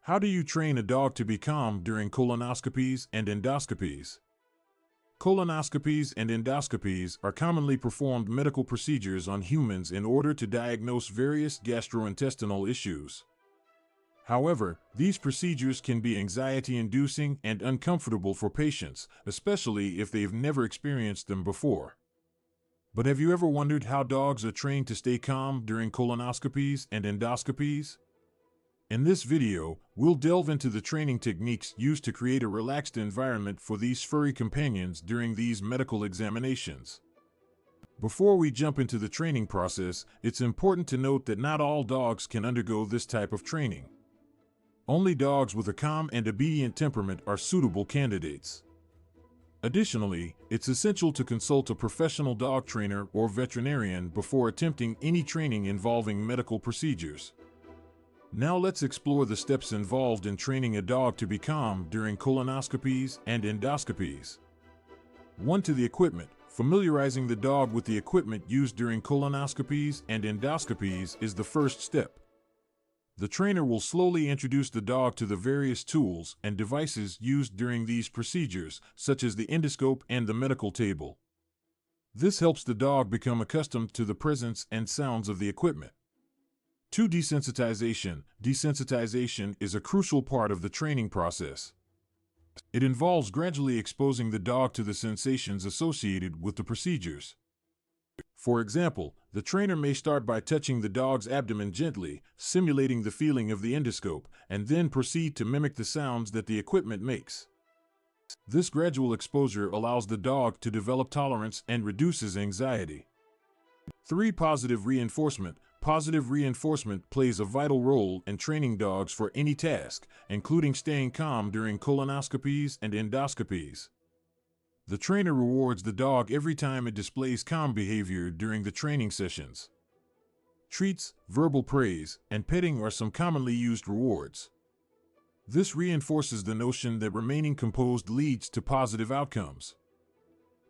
How do you train a dog to be calm during colonoscopies and endoscopies? Colonoscopies and endoscopies are commonly performed medical procedures on humans in order to diagnose various gastrointestinal issues. However, these procedures can be anxiety-inducing and uncomfortable for patients, especially if they've never experienced them before. But have you ever wondered how dogs are trained to stay calm during colonoscopies and endoscopies? In this video, we'll delve into the training techniques used to create a relaxed environment for these furry companions during these medical examinations. Before we jump into the training process, it's important to note that not all dogs can undergo this type of training. Only dogs with a calm and obedient temperament are suitable candidates. Additionally, it's essential to consult a professional dog trainer or veterinarian before attempting any training involving medical procedures. Now let's explore the steps involved in training a dog to be calm during colonoscopies and endoscopies. 1. To the equipment. Familiarizing the dog with the equipment used during colonoscopies and endoscopies is the first step. The trainer will slowly introduce the dog to the various tools and devices used during these procedures, such as the endoscope and the medical table. This helps the dog become accustomed to the presence and sounds of the equipment. 2. Desensitization. Desensitization is a crucial part of the training process. It involves gradually exposing the dog to the sensations associated with the procedures. For example, the trainer may start by touching the dog's abdomen gently, simulating the feeling of the endoscope, and then proceed to mimic the sounds that the equipment makes. This gradual exposure allows the dog to develop tolerance and reduces anxiety. 3. Positive reinforcement. Positive reinforcement plays a vital role in training dogs for any task, including staying calm during colonoscopies and endoscopies. The trainer rewards the dog every time it displays calm behavior during the training sessions. Treats, verbal praise, and petting are some commonly used rewards. This reinforces the notion that remaining composed leads to positive outcomes.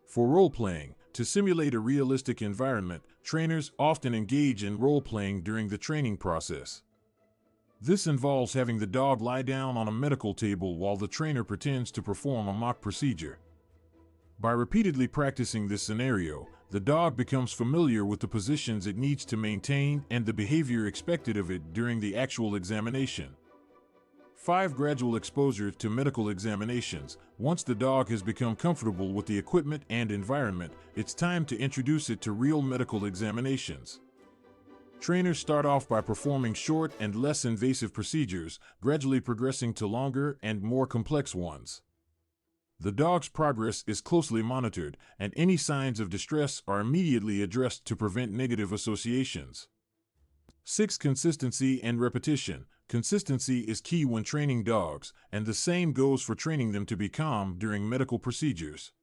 For role-playing, to simulate a realistic environment, trainers often engage in role-playing during the training process. This involves having the dog lie down on a medical table while the trainer pretends to perform a mock procedure. By repeatedly practicing this scenario, the dog becomes familiar with the positions it needs to maintain and the behavior expected of it during the actual examination. 5. Gradual exposure to medical examinations. Once the dog has become comfortable with the equipment and environment, it's time to introduce it to real medical examinations. Trainers start off by performing short and less invasive procedures, gradually progressing to longer and more complex ones. The dog's progress is closely monitored, and any signs of distress are immediately addressed to prevent negative associations. 6. Consistency and repetition. Consistency is key when training dogs, and the same goes for training them to be calm during medical procedures.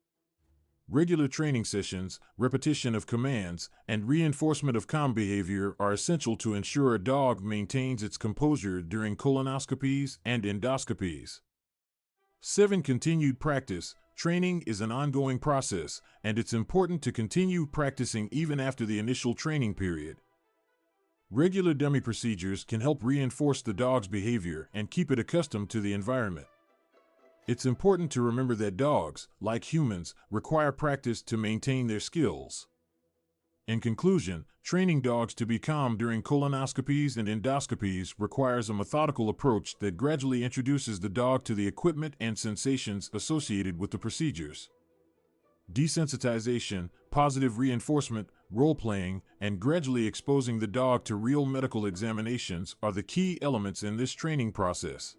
Regular training sessions, repetition of commands, and reinforcement of calm behavior are essential to ensure a dog maintains its composure during colonoscopies and endoscopies. 7. Continued practice. Training is an ongoing process, and it's important to continue practicing even after the initial training period. Regular dummy procedures can help reinforce the dog's behavior and keep it accustomed to the environment. It's important to remember that dogs, like humans, require practice to maintain their skills. In conclusion, training dogs to be calm during colonoscopies and endoscopies requires a methodical approach that gradually introduces the dog to the equipment and sensations associated with the procedures. Desensitization, positive reinforcement, role-playing, and gradually exposing the dog to real medical examinations are the key elements in this training process.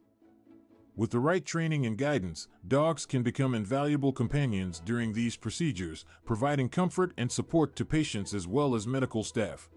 With the right training and guidance, dogs can become invaluable companions during these procedures, providing comfort and support to patients as well as medical staff.